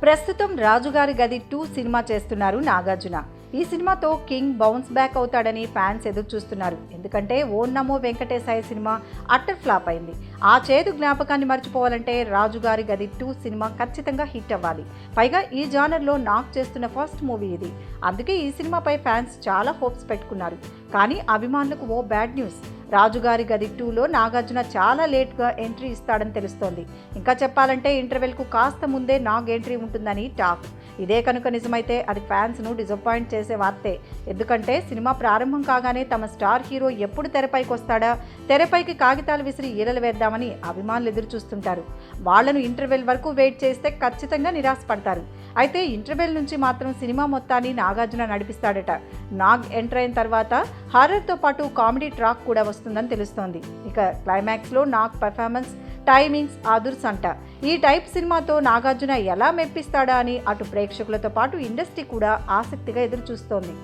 ప్రస్తుతం రాజుగారి గది 2 సినిమా చేస్తున్నారు నాగార్జున. ఈ సినిమాతో కింగ్ బౌన్స్ బ్యాక్ అవుతాడని ఫ్యాన్స్ ఎదురు చూస్తున్నారు. ఎందుకంటే ఓం నమో వెంకటేశాయ సినిమా అట్టర్ ఫ్లాప్ అయింది. ఆ చేదు జ్ఞాపకాన్ని మర్చిపోవాలంటే రాజుగారి గది 2 సినిమా ఖచ్చితంగా హిట్ అవ్వాలి. పైగా ఈ జానర్లో నాగ్ చేస్తున్న ఫస్ట్ మూవీ ఇది. అందుకే ఈ సినిమాపై ఫ్యాన్స్ చాలా హోప్స్ పెట్టుకున్నారు. కానీ అభిమానులకు ఓ బ్యాడ్ న్యూస్. రాజుగారి గది 2లో నాగార్జున చాలా లేట్గా ఎంట్రీ ఇస్తాడని తెలుస్తోంది. ఇంకా చెప్పాలంటే ఇంటర్వెల్కు కాస్త ముందే నాగ్ ఎంట్రీ ఉంటుందని టాక్. ఇదే కనుక నిజమైతే అది ఫ్యాన్స్ను డిసప్పాయింట్ చేసే వార్తే. ఎందుకంటే సినిమా ప్రారంభం కాగానే తమ స్టార్ హీరో ఎప్పుడు తెరపైకి వస్తాడా, తెరపైకి కాగితాలు విసిరి ఈలలు వేద్దామని అభిమానులు ఎదురు చూస్తుంటారు. వాళ్లను ఇంటర్వెల్ వరకు వెయిట్ చేస్తే ఖచ్చితంగా నిరాశపడతారు. అయితే ఇంటర్వెల్ నుంచి మాత్రం సినిమా మొత్తాన్ని నాగార్జున నడిపిస్తాడట. నాగ్ ఎంటర్ అయిన తర్వాత హారర్తో పాటు కామెడీ ట్రాక్ కూడా వస్తుందని తెలుస్తోంది. ఇక క్లైమాక్స్లో నాగ్ పర్ఫార్మెన్స్, టైమింగ్స్ అదుర్స్ అంట. ఈ టైప్ సినిమాతో నాగార్జున ఎలా మెప్పిస్తాడా అని అటు ప్రేక్షకులతో పాటు ఇండస్ట్రీ కూడా ఆసక్తిగా ఎదురు చూస్తోంది.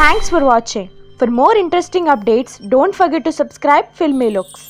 Thanks for watching. For more interesting updates, don't forget to subscribe Filmy Looks.